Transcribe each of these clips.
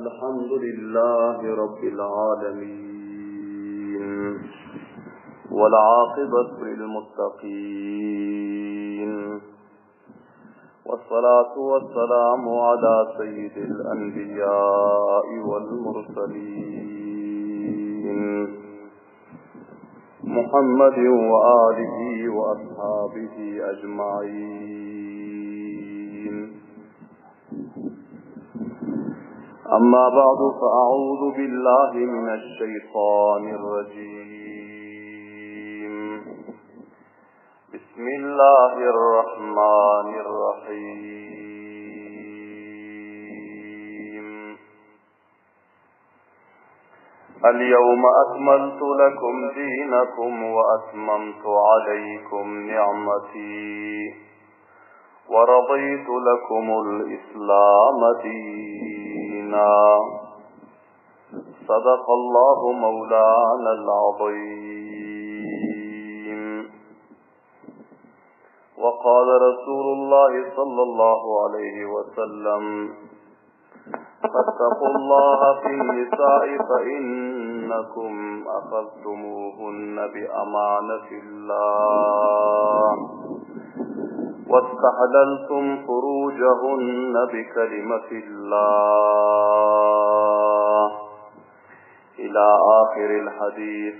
الحمد لله رب العالمين والعاقبة للمتقين والصلاة والسلام على سيد الأنبياء والمرسلين محمد وآله وأصحابه أجمعين. أما بعد فأعوذ بالله من الشيطان الرجيم. بسم الله الرحمن الرحيم. اليوم أكملت لكم دينكم وأتممت عليكم نعمتي ورضيت لكم الإسلام دينا. صدق الله مولانا العظيم. وقال رسول الله صلى الله عليه وسلم: فاتقوا الله في النساء فإنكم أخذتموهن بأمانة الله واستحللتم فروجهن بكلمة الله إلى آخر الحديث.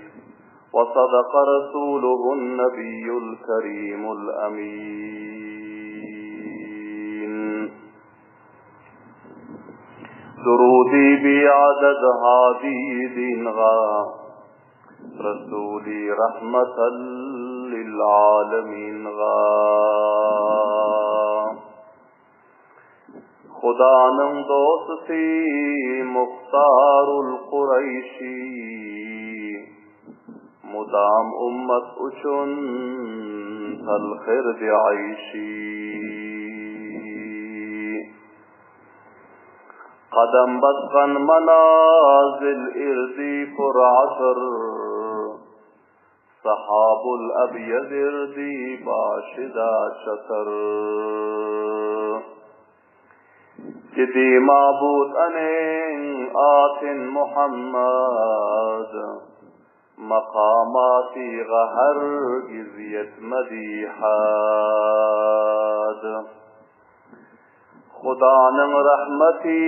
وصدق رسوله النبي الكريم الأمين. درودي بعدد هادي دينغا رسولي رحمة للعالمين غا. خدانم دوستی مختار القریشی مدام امت اچن الخرد عیشی. قدم بسقن منازل اردی پر عصر صحاب الابيض اردی باشدا شطر. جدی معبود انین آتن محمد مقاماتی غهر گزیت مدیحاد. خدانم رحمتی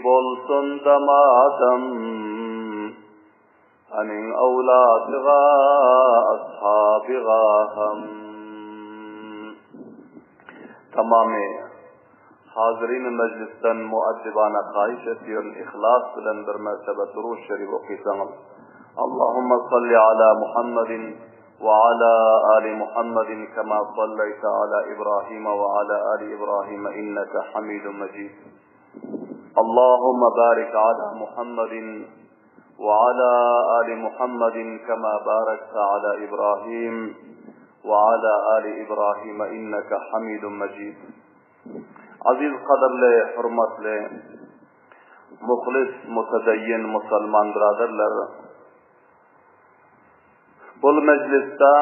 بولسن دمادم انین اولاد غا اصحاب غا هم. تمام حاضرین مجلسن مؤدبان خواهشتی والاخلاص بلند در مرتبه درود شریف و قسم. اللهم صل على محمد وعلى آل محمد كما صليت على إبراهيم وعلى آل إبراهيم إنك حميد مجيد. اللهم بارك على محمد وعلى آل محمد كما باركت على إبراهيم وعلى آل إبراهيم إنك حميد مجيد. عزیز قدر لے حرمت لے مخلص متدین مسلمان برادر لر بل مجلس تا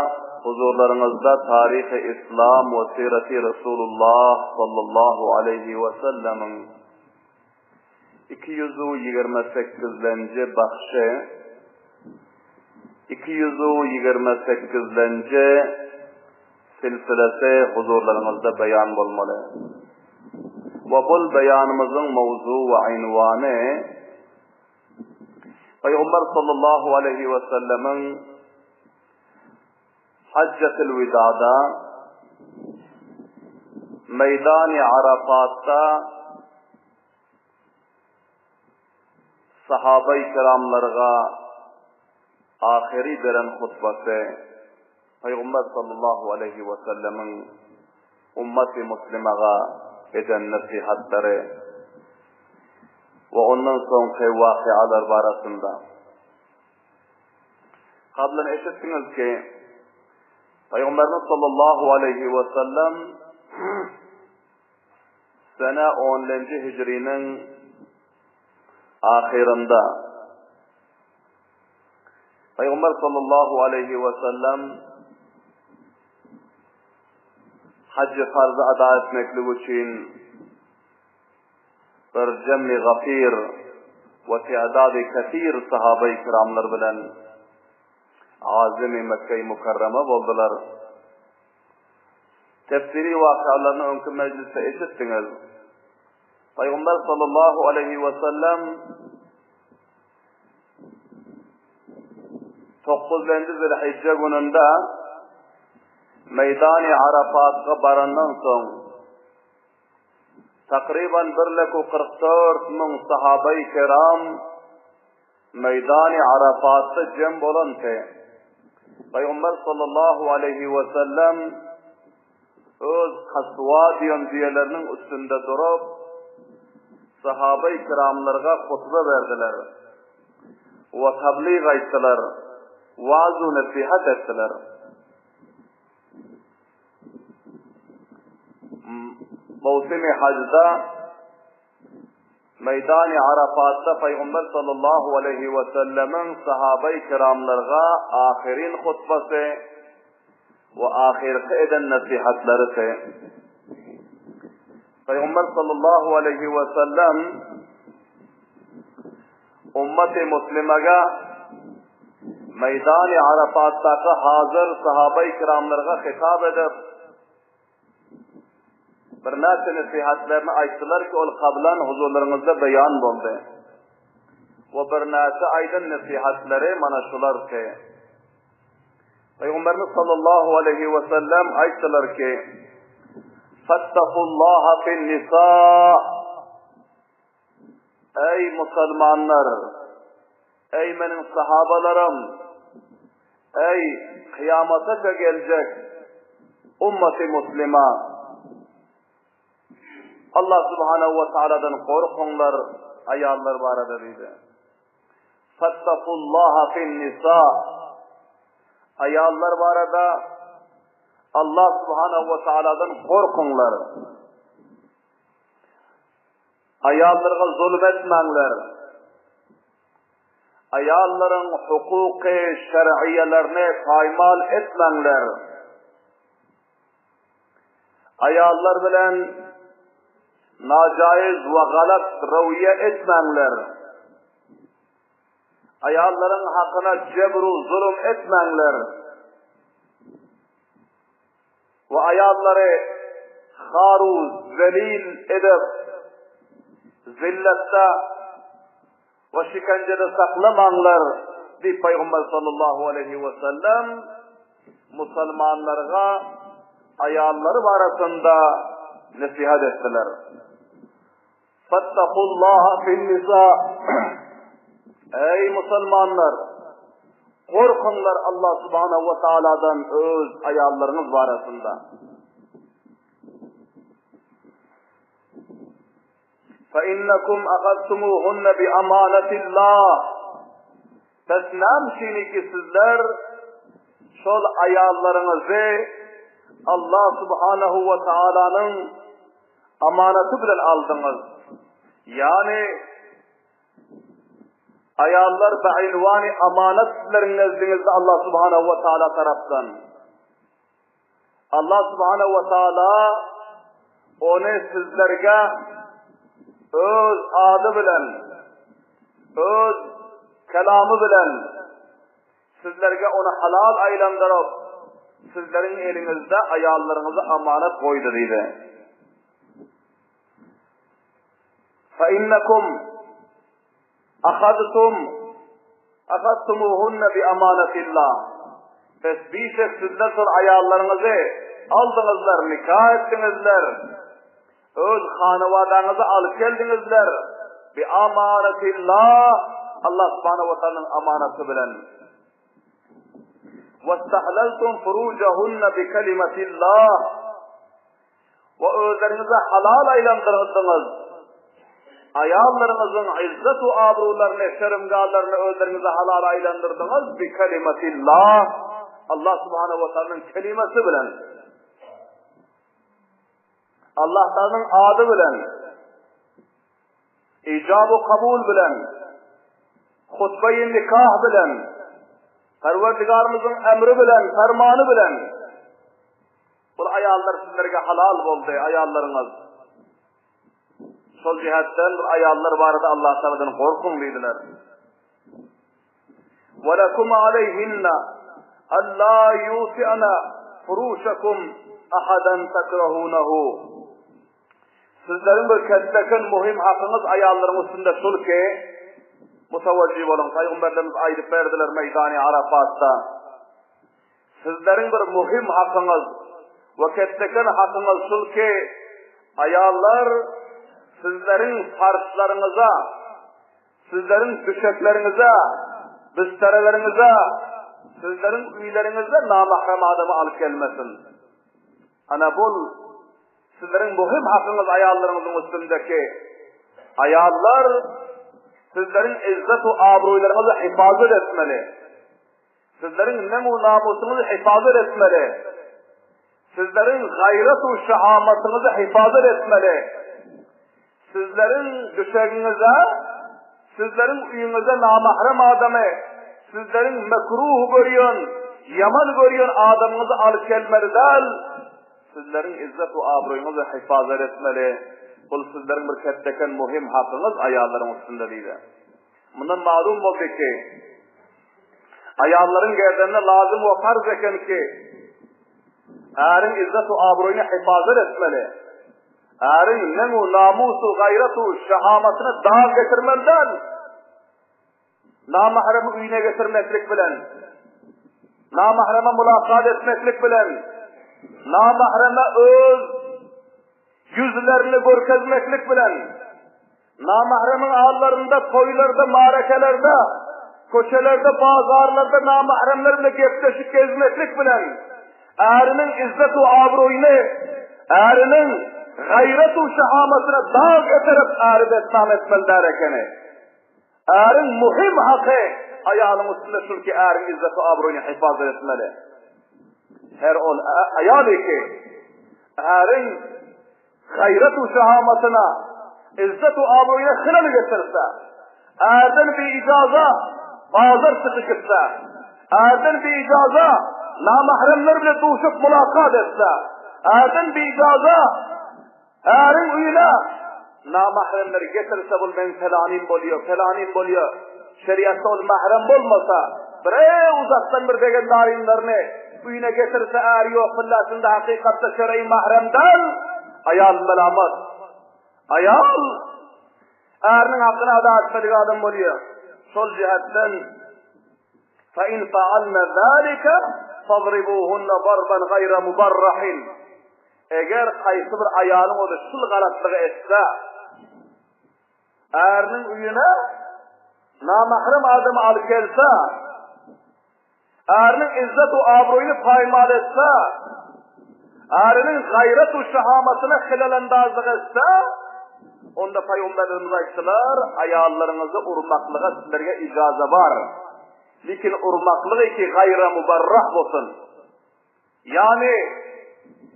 حضورlarınızda tarih İslam ve sireti Resulullah sallallahu aleyhi ve sellem'in 228. bahşe 228. silsilesi huzurlarınızda beyan olmalı. Ve bu beyanımızın mevzu ve ünvanı Peygamber sallallahu aleyhi ve sellem'in Haccatul Vida'da Meydan-ı Arafat'ta sahabe-i kiramlarga ahiri veren hutbası Peygamber sallallahu aleyhi ve sellem'in ümmeti muslimaga eden nasihatları ve ondan sonraki vakialar barasında. Kablen eşittiniz ki Peygamberimiz sallallahu aleyhi ve sellem sene 10. Hicri'nin ahirinde Peygamber sallallahu aleyhi ve sellem hac farzı ada etmeklik için bir cem'i gafir ve tiadadi kathir sahabe-i kiramlar bilen azim-i Mekke-i Mukarreme boldular. Tefsiri vakalarını önkü mecliste eşittiniz. Peygamber sallallahu aleyhi ve sellem 9-nji Zilhicce gününde Meydan-ı Arafat'a barandan soň takriban 144.000 sahabe-i kiram Meydan-ı Arafat'ta cem bolanke Peygamber sallallahu aleyhi ve sellem öz Kasva diyen diyelerinin üstünde durup sahabe-i kiramlarga hutbe verdiler ve tebliğ ettiler, vaaz-ı nasihat ettiler. Mevsim-i Hac'da Meydan-ı Arafat'ta Peygamber sallallahu aleyhi ve sellemin sahabe-i kiramlarga ahirin hutbesi ve ahirki eden nasihatları ise Peygamber sallallahu aleyhi ve sellem ummet-i muslimega Meydan-ı Arafat'taki hazır sahabe-i kiramlarga hitap edip bir nasi nasihatlerini ayttılar ki ol kablan huzurlarınızda beyan boldu. Ve bir nasi aydın nasihatleri mana şular ki Peygamberimiz sallallahu aleyhi ve sellem ayttılar ki Fattakullaha fin nisa. Ey Müslümanlar, ey benim sahabalarım, ey kıyamata gelecek ümmeti Müslüman, Allah subhanahu ve ta'ala'dan korkunlar, ayallar barada dedi. Fattakullaha fin nisa. Ayallar barada Allah subhanahu ve ta'ala'dan korkunlar. Ayallarga zulm etmengler. Ayalların hukuki şer'iyelerini paymal etmengler. Ayallar bilen nacaiz ve galat raviye etmengler. Ayalların hakkına cebru zulüm etmengler. Ve ayalları haru zelil edip zillette ve şikencede saklamanglar diye Peygamber sallallahu aleyhi ve sellem Müslümanlara ayalları arasında nasihat ettiler. Fattakullaha fin nisa. Ey Müslümanlar, korkunlar Allah subhanahu ve ta'ala'dan öz ayallarınız arasında. فَاِنَّكُمْ اَخَذْتُمُوهُنَّ بِأَمَانَةِ اللّٰهِ. Tesnem ki sizler şol ayallarınızı Allah subhanahu ve ta'ala'nın amanatı bilen aldınız. Yani ayallar ba'invani amanatlerin nezdinizde Allah subhanahu ve ta'ala taraftan. Allah subhanahu ve ta'ala onu sizlerge öz adı bilen, öz kelamı bilen sizlerge onu halal aylandırıp sizlerin elinizde ayallarınızı amanet koydu dedi. فَاِنَّكُمْ اَخَذْتُمُوهُنَّ بِأَمَانَةِ اللّٰهِ. Tesbih sizler sonra ayallarınızı aldınızlar, nikah ettinizler. Öz hanıvadanızı alıp geldinizler. بِأَمَانَةِ Allah subhanahu ve ta'ala'nın amanatı bilen. وَاسْتَحْلَلْتُمْ فُرُوجَهُنَّ بِكَلِمَةِ اللّٰهِ. Ve özlerinize halal aylandırdınız. Ayallarınızın izzet-u abrularını, şeremgâlarını özlerinize halal aylandırdınız. بِكَلِمَةِ Allah subhanahu ve ta'ala'nın kelimesi bilen. Allah'tanın adı bilen. İcab-ı kabul bilen. Hutbe-i nikah bilen. Perverdigarımızın emri bilen, fermanı bilen. Bu ayallar sizlerge halal oldu, ayallarınız. Şol cihatdan ayallar barada Allah Teala'dan korkun dediler. Ve lekum aleyhinna alla yusi'na furuşakum ahadan takrahunahu. Sizlerin bir kettekin muhim hakkınız ayalların üstünde şol ki mutavajjih olun. Peygamberlerimiz ayırıp verdiler Meydan-ı Arafat'ta. Sizlerin bir muhim hakkınız ve kettekin hakkınız şol ki ayallar sizlerin farşlarınıza, sizlerin düşeklerinize, bisterelerinize, sizlerin üylerinize namahrem adamı alıp gelmesin. Ana bul sizlerin muhim hakkınız ayallarınızın üstündeki ayallar sizlerin izzet-u abroylarınızı hifazet etmeli. Sizlerin nemu namusunuzu hifazet etmeli. Sizlerin gayret-u şahamatınızı hifazet etmeli. Sizlerin düşeğinize, sizlerin uyunuza namahrem adamı, sizlerin mekruh görüyorsun, yaman görüyorsun adamınızı alıp gelmelidir. Sizlerin izzet-u abroyunuzu hifazet etmeli. Bu sizlerin bir ketteken muhim hakkınız ayalların üstünde değil. Bundan malum oldu ki, ayalların gerdenine lazım ve farz eken ki, erin izzet-u abroyunu hifazet etmeli. Erin nemu, namusu, gayretu, şahamatını dağ getirmeden, namahremi uyuna getirmeklik bilen, namahreme mulakat etmeklik bilen, namahreme öz yüzlerini görkezmeklik bilen, namahremin ağlarında, toylarda, marekelerde, köşelerde, pazarlarda namahremlerle gepleşip gezmeklik bilen, erinin izzet-u abroyunu, erinin gayret-u şahamatına dağ getirip eri destan etmeli derekeni. Erin muhim hakkı ayalın üstünde şul ki erin izzet-u abroyunu hifazet etmeli. Her ol ayali ki erin gayret-u şahamatına izzet-u abroyuna hılal getirse, erden bir icaza bazar sıkışırsa, erden bir icaza namahremlerle duşup mulakat etse, erden bir icaza erin uyuna namahremleri getirse bul men felanin boluyor. Şeriatta ol mahrem olmasa, bre uzaktan bir degen narinlerini uyuna getirse er yok fıllasında hakikatte şer'i mahremden ayal melamat. Ayal erinin hakkını ada etmedik adam boluyor. Şol cihetten فَاِنْ فَعَلْنَ ذَٰلِكَ فَضْرِبُوهُنَّ ضَرْبًا غَيْرَ مُبَرَّحٍ. Eğer kaysı bir ayalın o da şul galatlığı etse, erinin uyuna namahrem adamı alıp gelse, erinin izzet-u abroyunu paymal etse, erinin gayret-u şahamatına hilalendazlık etse, onda Peygamberimiz ayttılar, ayallarınızı urmaklığa sizlerge icaza var. Lekin urmaklığı ki gayra mubarrah olsun. Yani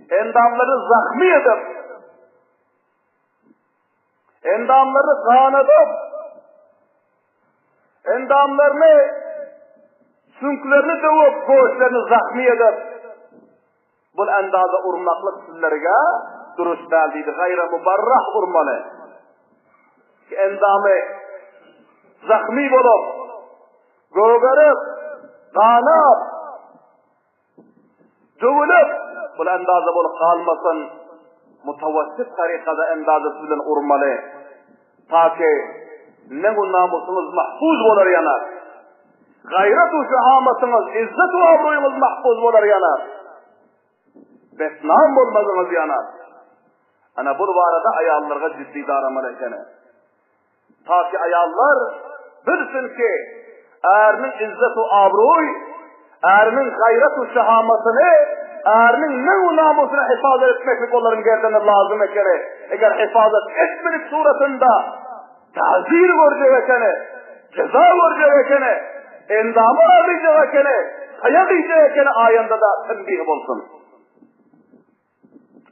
endamları zahmi edip, endamları kan edip, endamlarını, sünklerini dövüp, boğuşlarını zahmi edip, bu endazı urmaklık sizlerge duruşt değildi. Gayra mubarrah urmalı. Ki endamı zahmi bulup, göğerip, kanap, dövülüp, bu endazı bulup kalmasın, mutavassit tarikada endazı sizden urmalı. Ta ki ne namusunuz mahfuz olur yanar. Gayret-u şahamatınız, izzet-u abruyunuz mahfuz olur yanar. Besnam olmadınız yanar. Ana bu arada ayallarga ciddi daramalı ekene. Ta ki ayallar bilsin ki erinin izzet-u abruy, erinin gayret-u şahamatını, erinin ne namusunu hifazet etmeklik onların gerdeğine lazım ekene. Eğer hifazet etmedik suretinde tazir görecek ekene, ceza görecek ekene, endamı arayacak ekene, kayak yiyecek ekene ayında da tembih olsun.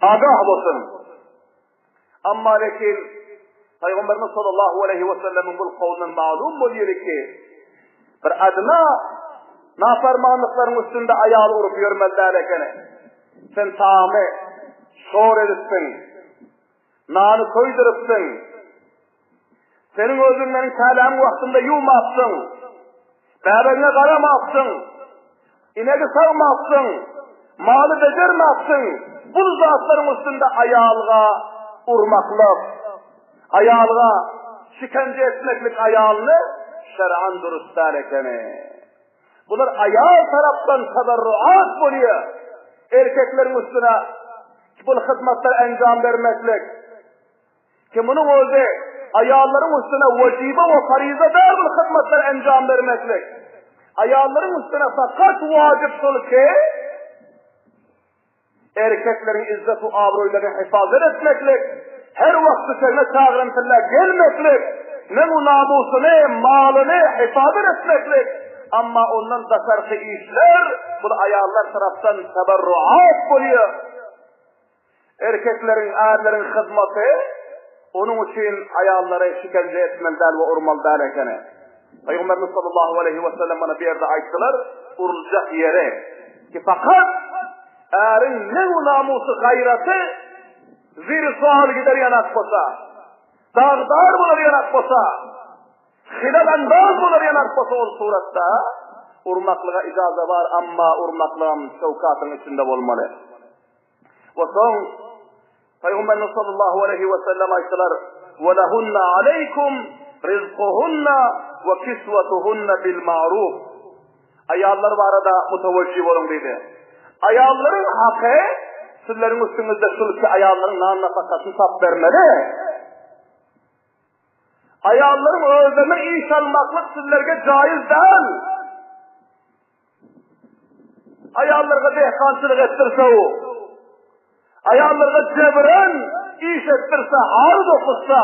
Agah olsun. Amma lekin Peygamberimiz sallallahu aleyhi ve sellem'in bu kavlunun malum oluyor ki bir adına nafarmanlıkların üstünde ayağı urup yürümezler ekene. Sen tağımı şor edipsin, nanı koydurupsun, Senin özünden kelam vaktinde yumapsın. Bäberine qaramapsın. İnegi sağmapsın. Malı becermapsın. Bu zatların üstünde ayalga urmaklık, ayalga şikence etmeklik ayalını şer'an durustar ekeni. Bunlar ayal taraftan tadarruat buluyor. Erkeklerin üstüne bu hizmetler encam vermeklik. Ki bunun özü ayalların üstüne vacibe ve fariza der bu hizmetler encam vermeklik. Ayalların üstüne fakat vacip sol ki erkeklerin izzet-u abroylarını hifazet etmeklik, her vakti sevme çağrıntılar gelmeklik, ne namusunu, malını hifazet etmeklik. Ama ondan tasarrıfı işler, bu ayarlar taraftan teberruat buluyor. Erkeklerin, erlerin hizmeti, onun için ayarları şikence etmeliler ve urmalılar ekene. Peygamberimiz sallallahu aleyhi ve sellem bana bir yerde ayttılar, urulacak yere. Ki fakat erin ne namusu gayreti zir sual gider yanak bosa, dağdar bulur yanak bosa, hilal andaz bulur yanak bosa ol suratta urmaklığa icazı var ama urmaklığın şevkatın içinde olmalı. Ve son Peygamberimiz sallallahu aleyhi ve sellem ayetler وَلَهُنَّ عَلَيْكُمْ رِزْقُهُنَّ وَكِسْوَتُهُنَّ بِالْمَعْرُوفِ Ayallar var arada mutevecih olun dedi. Ayalların hakkı sizlerin üstünüzde şunu ki ayalların nan nafakasını tap vermeli. Ayalların özlerine iş almaklık sizlerge caiz değil. Ayallarga dehkancılık ettirse o, ayallarga cebren iş ettirse, har dokuzsa,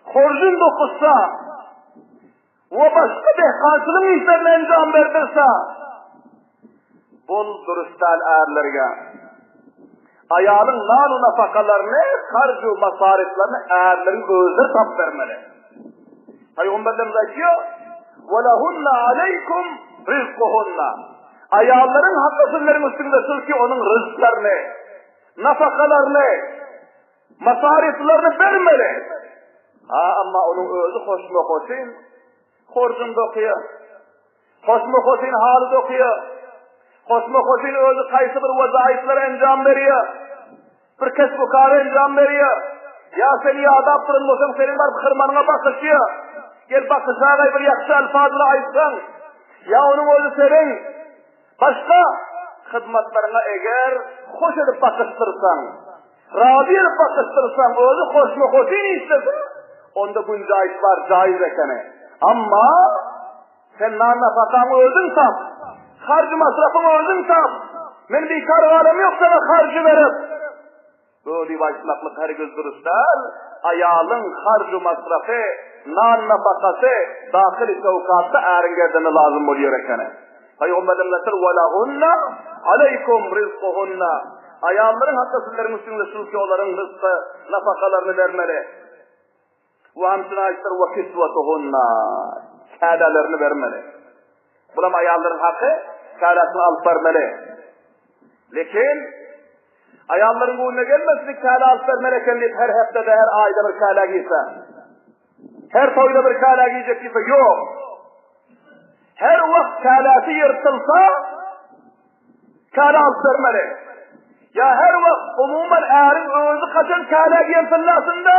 horcun dokuzsa ve başka dehkancılığın işlerine encam verdirse bol durustal erlerge ayalın nan nafakalarını, harcu masariflerini erlerin özleri tap vermeli. Peygamberimiz diyor وَلَهُنَّ عَلَيْكُمْ رِزْقُهُنَّ ayalların hakkısınların üstünde ki onun rızklarını, nafakalarını, masariflerini vermeli. Ama onun özü hoşma hoşin, horcun dokuyor. Hoşma hoşin halı dokuyor. Hoşma hoşin özü kaysı bir vazaiflere encam veriyor. Bir kesb-u kâre encam veriyor. Ya seni adab kırılmasın, senin var kırmanına bakışıyor. Gel bakışağa bir yakşı alfazla aytsan. Ya onun özü senin başka hizmetlerine eğer hoş edip bakıştırsan, razı edip bakıştırsan, özü hoşma hoşin istesin, onda güncayış var, caiz ekene. Ama sen nafakanı özün tap, harcı masrafını özün tap, men bir kararım yok sana harcı verip, böyle başlaklık her göz duruşlar, ayalın harcı masrafı, nafakası, dahil-i şevkatta eringerden lazım oluyor ekene. Peygamberimiz وَلَهُنَّ عَلَيْكُمْ رِزْقُهُنَّ ayalların hakkısınların üstünde şulki onların rızkı, nafakalarını vermeli. وَهَمْسِنَا ayetler وَكِسْوَتُهُنَّ kâdelerini vermeli. Bulam ayalların hakkı, kâdesini alıp vermeli. Lekin ayalların önüne gelmesin, kâde alıp vermeli kendisi her haftada, her ayda bir kâde giyse. Her toyda bir kâde giyecek giyse, yok. Her vakit kâlâsi yırtılsa, kâle alıp vermeli. Ya her vakit umumen erin özü kaçan kâle giyen fırlasında,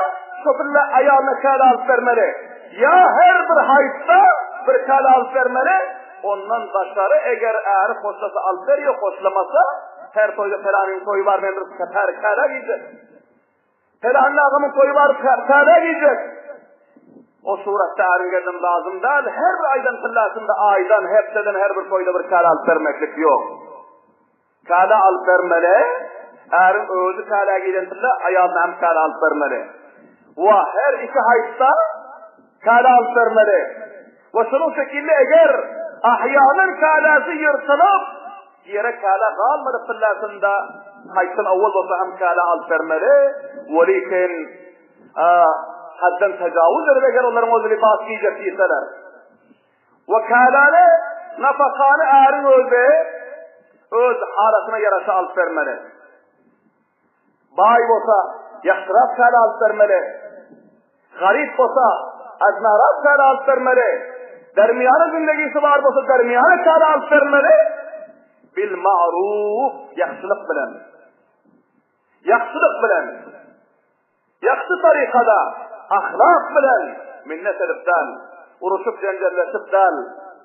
şofirle ayağına kâle alıp vermeli. Ya her bir hayıtta bir kâle alıp vermeli, ondan başarı eğer eri hoşlasa alıp veriyor, hoşlamasa, her toyda felanın toyu var, her kâle giyecek. Felanın ağamın toyu var, kâle giyecek. O surette eringerden lazım değil, her bir aydan fırlasında aydan, hepseden her bir koyda bir kâle alıp vermeklik yok. Kâle alıp vermeli, erin özü kâle giden fırla, ayağına hem kâle alıp vermeli. Ve her iki hayıtta kâle alıp vermeli. Ve şunun şekilde eğer ahyanın kâlesi yırtılıp, yere kâle kalmadı fırlasında, hayıtın avval olsa hem kâle alıp vermeli. Velikin hadden tecavüz edip eğer onların o libas giyecek değilseler. Ve kâlâne nafakanı erin öz halasına yarasa alıp vermeli. Bay olsa, yaxşırap kâle alıp vermeli. Garip olsa, aznarat kâle alıp vermeli. Dermiyanı zindegisi var bolsa dermiyanı kâle alıp vermeli. Bil ma'ruf, yaxşılık bilen. Yaxşılık bilen. Yaxşı tarikada, ahlak bilen, minnet edipden, uruşup cenderleşip del,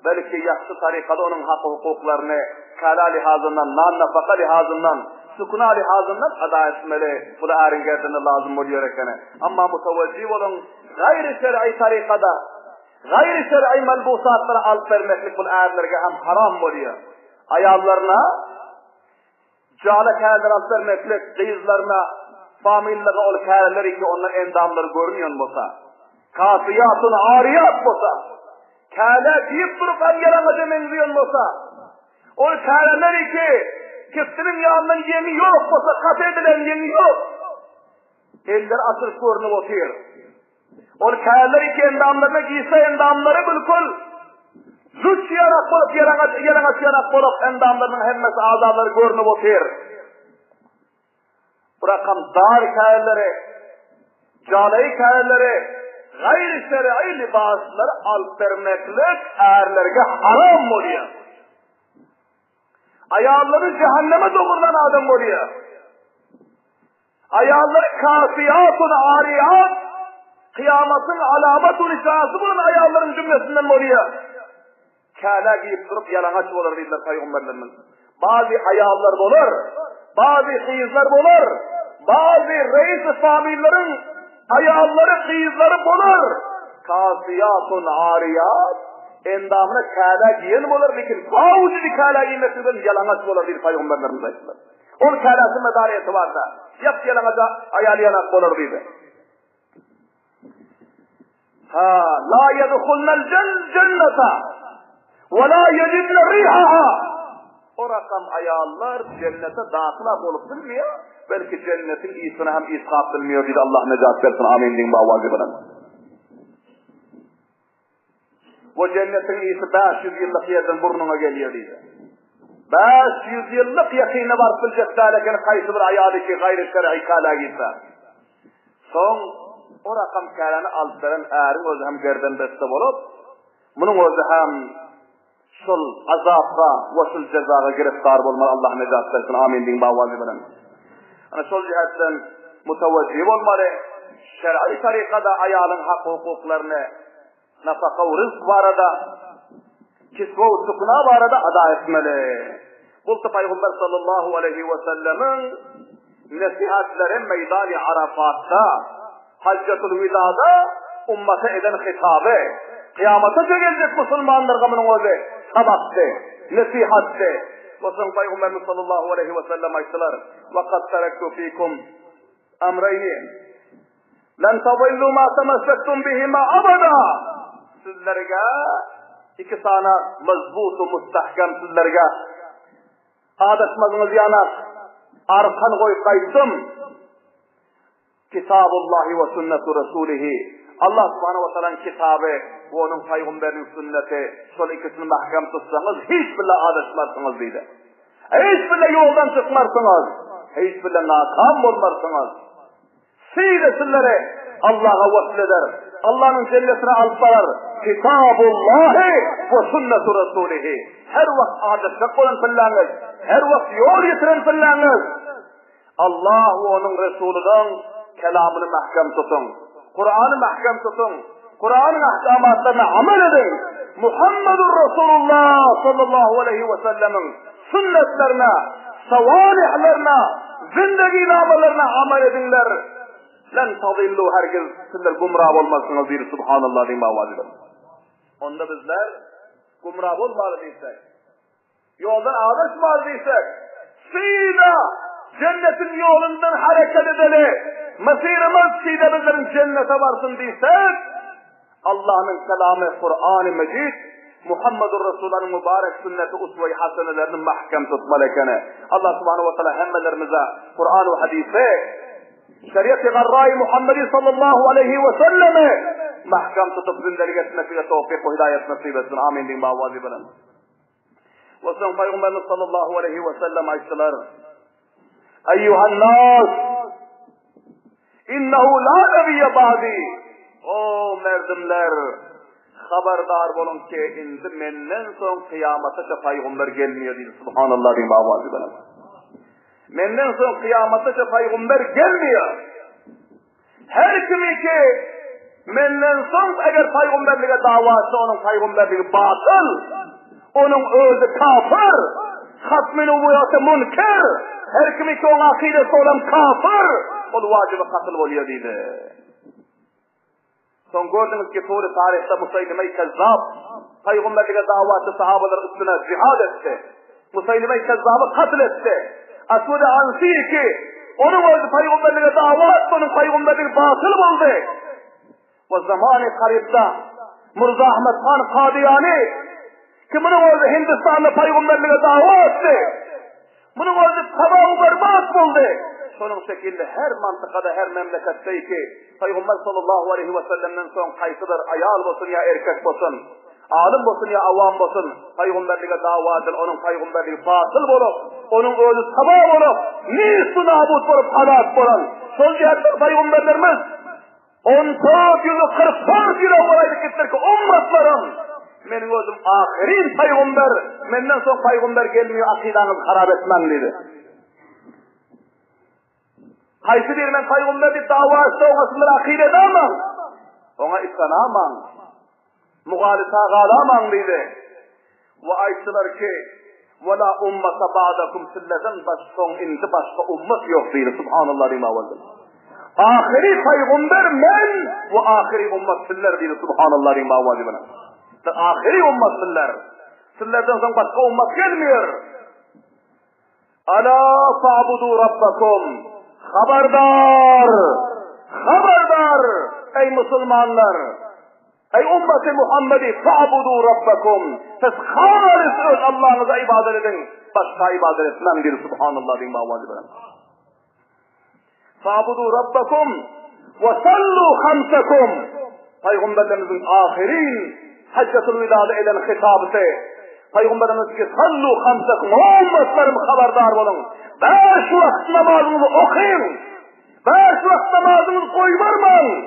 belki yaxşı tarikada onun hak hukuklarını kâla lihazından, nan nafaka lihazından, sukuna lihazından ada etmeli. Bu da erin gerdine lazım oluyor ekene. Ama mutavacih olun, gayri şer'i tarikada, gayri şer'i melbusatlara alıp vermeklik bu erlerge hem haram oluyor. Ayallarına, cale kâleler alıp vermeklik, kıyızlarına, famillerine ol kâleleri ki onlar endamları görünüyor olsa, kasiyatun ariyat olsa, kâle deyip durup engelamaca menziyon olsa, o kâleleri ki kıftının yanından yemi yok olsa, kat edilen yemi yok, eller asır görünüp otuyor. O kâleleri ki endamlarına giyse endamları bilkul, züç yanak bulup, yalangıç yanak bulup, endamlarının hemmesi azaları görünüp otuyor. Bırakam dar kâleleri, cale-i kâleleri, gayri şer'i libasları alıp vermeklik erlerge haram oluyor. Ayağları cehenneme doğrudan adam oluyor. Ayağları kasiyatun ariyat, kıyametin alametun işareti bunun ayağların cümlesinden oluyor. Kâle giyip durup yalangıç olur dediler Peygamberlerimiz. Bazı ayağlar olur, bazı kıyızlar olur, bazı reis-i famillerin ayağları kıyızları olur. Kasiyatun ariyat, endamına kâle giyen olur, lekin bavucu kâle giymesinden yalangıç olur dedi Peygamberlerimiz ayetler. Onun kâlesi medariyeti var da, yap yalangıca ayalı yanak olur dedi. La yedhulnel cenneta ve la yedibne rihaha. O rakam ayallar cennete dâhila olup bilmiyor, belki cennetin iyisini hem ishab bilmiyor dedi. Allah necat versin, amin deyin bu vazifeden. Bu cennetin iyisi 500 yıllık yerden burnuna geliyor dedi. 500 yıllık yakini var bilecekler, lekin kaysı bir ayalı ki gayri şer'i kâla gitse. Son o rakam kâlani alıp veren erin özü hem gerden beste olup, bunun özü hem şul azabga ve şul cezaga giriftar olmalı. Allah necat versin, amin deyin bu vazifeden. Ana şol cihetten mutavacih olmalı, şer'i tarikada ayalın hak hukuklarını, nafaka ve rızk barada, kisve ve sukuna barada ada etmeli. Bultu Peygamber sallallahu aleyhi ve sellemin nesihatleri meydan-ı Arafat'ta, Haccatul Vida'da ummata eden hitabı, kıyamata gelecek Müslümanlar bunun özü sabaktı, nesihattı. Ve Peygamberimiz sallallahu aleyhi ve sellem ayettiler: وَقَدْ تَرَكْتُ ف۪يكُمْ اَمْرَيْنِ لَنْ تَضِلُّوا مَا تَمَسَّكْتُمْ بِهِمَا أَبَدًا. Sizlerge iki tane mezbutu mustahkem sizlerge adetmeziniz yanar, arkan koyup kaydım. Kitabullahi ve sünnetu Resulihi. Allah subhanahu ve teala'nın kitabı ve onun peygamberinin sünneti, şol ikisini mahkem tutsanız hiçbirle adetmezsiniz deydi. Hiçbirle yoldan çıkmarsınız, hiçbirle nakam olmarsınız. Sizlere Allah'a vasıl eder, Allah'ın cennetine alsalar, Kitabullahi ve sünnetu Resulihi. Her vakit adetmek olan fillanız, her vakit yol getiren fillanız. Allah ve onun Resulü'nün kelamını mahkem tutun, Kur'an'ı mahkem tutun, Kur'an'ın ahkamatlarına amel edin. Muhammedur Resulullah sallallahu aleyhi ve sellemin sünnetlerine, savalihlerine, zindagi namalarına amel edinler. Len tadillu, herkes sizler gumrah olmazsınız diyor Subhanallah deyin bavazıdır. Onda bizler gumrah olmalı değilsek, yoldan ağlaşmalı değilsek, sıyla cennetin yolundan hareket edeli, mesirimiz sıyla bizlerin cennete varsın değilsek, Allah'ın kelamı Kur'an-ı Mecid, Muhammedur Resulullah'ın mübarek sünneti usve-i hasenelerinin mahkem tutmalekene. Allah subhanahu ve teala hemmelerimize Kur'an ve hadise, şeriat-ı garra-i Muhammedi sallallahu aleyhi ve selleme mahkem tutup zindelik etmesi ve tevfik ve hidayet nasip etsin. Amin deyin bavazı bilen. Ve son Peygamberimiz sallallahu aleyhi ve sellem ayettiler: Eyyuhan nas, innehu la nebiyye ba'di. O merdimler, haberdar bolun ki indi menden soň kıyamata paýgamber gelmiyor diýdi. Subhanallah diýip awazy bilen. Menden soň kıyamata paýgamber gelmiyor. Her kimi ki menden soň eger paýgamberlige dawasy onuň paýgamberligi batıl, onuň özü kafir, hatmini nubuvvati munkar, her kimi ki onuň akidesi olan kafir, ol wajibi katl bolýar diýdi. Son gördüňiz ki tory tarihte Musaylime-i Kezzab paýgamberlige dawasy sahabalar üstüne jihad etdi. Musaylime-i Kezzab'ı katl etdi. Aswad Ansi ki onuň özü paýgamberlige dawasy onuň paýgamberligi batıl boldy. O zamanı qaribda Mirza Ahmed Khan Qadiyani ki bunun özü Hindistan'da paýgamberlige dawasy. Bunun özü tabağı berbat boldy. Şonun şekilde her mantıkada, her memleketteki Peygamber sallallahu aleyhi ve sellem'den son kayıtıdır, ayal bolsun ya erkek bolsun, alim bolsun ya avam bolsun, Peygamberlige davadır, onun Peygamberliği batıl bolup, onun özü sabah bolup, nisfu nabut bolup halak bolan. Sol cihetler Peygamberlerimiz 1444 yıl olaydı gittir ki ummatlarım, benim özüm ahirin Peygamber, menden son Peygamber gelmiyor, akidanız harap etmem dedi. Qaysi bir men paýgamberlik dawasy oňasynda akide edemem. Oňa islanamam. Mugalisa galamam diýdi. Wa aýtdylar ki: "Wala ummata ba'dakum silladan başsoň indi başga ummat ýok" diýdi. Subhanallah diýmawaldy. Ahiri paýgamber men we ahiri ummat sizler diýdi. Subhanallah diýmawaldy bana. Ahiri ummat sizler. Sizlerden soň başga ummat gelmiyor. Ala fa'budu rabbakum. Haberdar! Haberdar! Ey Müslümanlar! Ey ümmeti Muhammed'i fa'budu rabbakum! Siz halis öz Allah'ınıza ibadet edin. Başka ibadet etmem diyor. Subhanallah diye mavazi veren. Fa'budu rabbakum ve sallu hamsakum. Peygamberlerimizin ahirin Haccatul Vida'da eden hitabısı. Peygamberimiz ki sallu hamsakum. Ummetlerim haberdar olun. 5 vakit namazınızı okuyun. 5 vakit namazınızı koyvarmayın.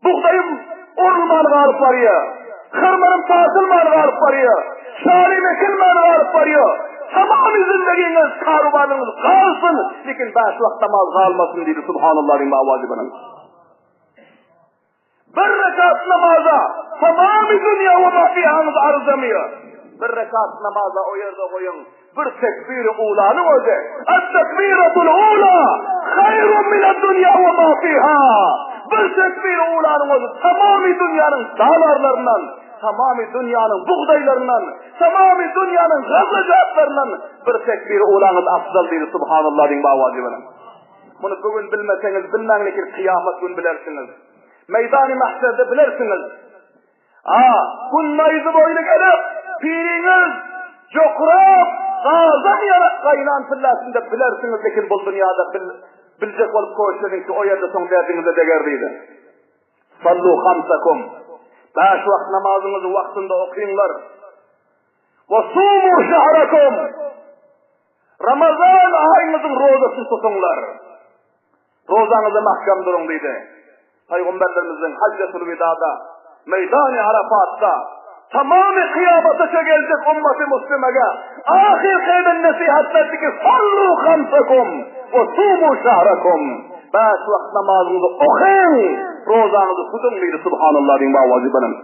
Buğdayım orulmanı alıp varıyor. Kırmanım tasılmanı alıp varıyor. Şalim ekilmanı alıp varıyor. Tamam izindeginiz, karubanınız kalsın. Lekin 5 vakit namaz kalmasın dedi. Subhanallah rimba avazi bana. Bir rekat namaza tamamı dünya ve mafiyanız arzamıyor. Bir rekat namaza o yerde koyun. Bir tekbir-i ulanın özü. Et-tekbiratul ula hayrun mined dünya ve ma fiha. Bir tekbir-i ulanın özü tamamı dünyanın dağlarlarından, tamamı dünyanın buğdaylarından, tamamı dünyanın gazzacatlarından bir tekbir-i ulanın afdal değil. Subhanallah din bavazi bana. Bunu bugün bilmeseniz bilmem ki kıyamet gün bilersiniz. Meydan-ı mahşerde bilersiniz. Kunnayızı boyunu gelip piriniz jokrap gazan yarak kaynan pillasında bilersiniz. Lekin bu dünyada bilecek olup koşturun ki o yerde son derdinize degerdiydi. Sallu hamsakum. 5 vakit namazınızı vaktinde okuyunlar. Ve sumu şahrakum. Ramazan ayınızın rozasını tutunlar. Rozanızı mahkam durun dedi. Peygamberlerimizin Haccatul Vida'da, Meydan-ı Arafat'ta, tamamı kıyamata gelecek ümmeti Müslüme'ye ahir kıymen nasihatlerdi ki sallu hamsakum ve sumu şahrakum. 5 vakit namazınızı okuyun, rozanızı tutun dedi. Subhanallah din bavazi benim.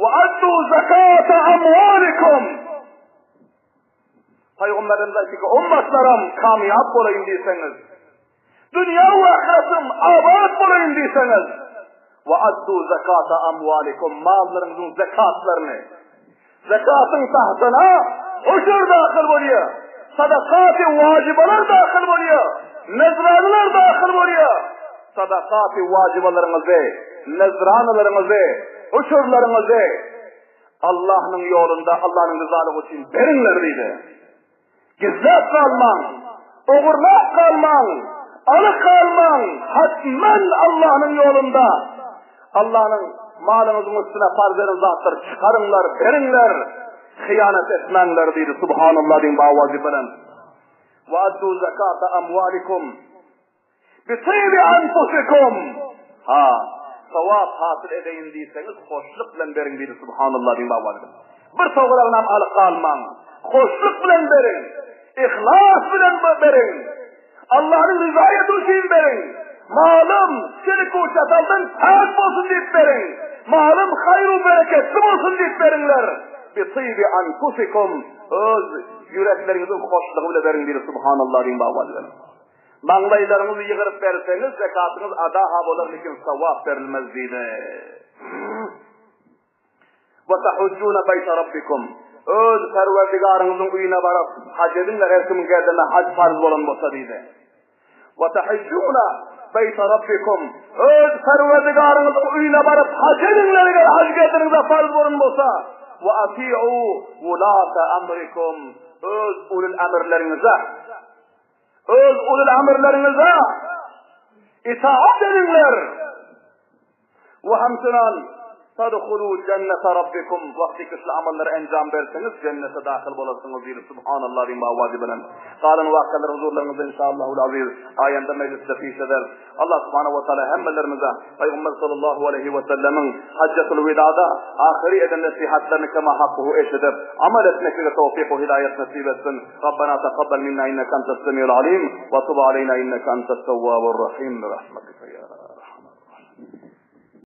Ve addu zekata amwalikum. Peygamberimiz ki ummetlerim kamyap olayım diyseniz, dünya ve ahiretim abad olayım diyseniz, ve addu zekata amwalikum, mallarınızın zekatlarını, zekatın tahtına uçur dahil oluyor, sadakat-ı vacibeler dahil oluyor, nezraneler dahil oluyor, sadakat-ı vacibelerinizi, nezranelerinizi, uçurlarınızı Allah'ın yolunda, Allah'ın rızalığı için verinler dedi. Gizlep kalman, uğurlap kalman, alık kalman, hatmen Allah'ın yolunda, Allah'ın malınızın üstüne farz eden zatları çıkarınlar, verinler, hıyanet etmenler dedi. Subhanallah din bavazi benen. Ve addu zekata amwalikum, bitibi anfusikum, Savab hasıl edeyim diyseniz hoşluk bilen verin deydi Subhanallah bin Bavval'ın. Bir soğularından alıp kalmam. Hoşluk bilen verin. İhlas bilen verin. Allah'ın rızaya düşeyim verin. Malım seni kuşataldan ters olsun deyip verin. Malım hayru bereketli olsun deyip verinler. Bi-tîbi anfusikum. Öz yüreklerinizin hoşluğu bile verin deydi Subhanallah bin Bavval'ın. Manglaylarınızı yığırıp verseniz zekatınız adaha olur, lekin savap verilmez deydi. وَتَحُجُّونَ بَيْتَ رَبِّكُمْ Öz perverdigarınızın uyuna varıp hac edinler, her kimin geldiğinde hac farz olan olsa deydi. وَتَحُجُّونَ بَيْتَ رَبِّكُمْ Öz perverdigarınızın uyuna varıp hac edinler, eğer hac geldiğinizde farz olan olsa. وَأَطِيعُوا وُلَاةَ أَمْرِكُمْ Öz ulul emirlerinize itaat edinler. Ve hamsunan tadkhulu cennete rabbikum vakti kışlı amalları encam verseniz cennete dahil olasınız diyor Subhanallah bin Bavvadi bilen. Kalan vakkalar huzurlarınızda inşallahul aziz ayında mecliste fiş eder. Allah subhanahu ve teala hemmelerimize Peygamber sallallahu aleyhi ve sellemin haccetul vidada ahiri eden nasihatlerini kema hakkuhu eşedip amel etmek ve tevfik ve hidayet nasip etsin. Rabbena tekabbel minna inneke entes semiyul alim ve tub aleyna inneke entes tevvabur rahim. Rahmetike ya Rabbi.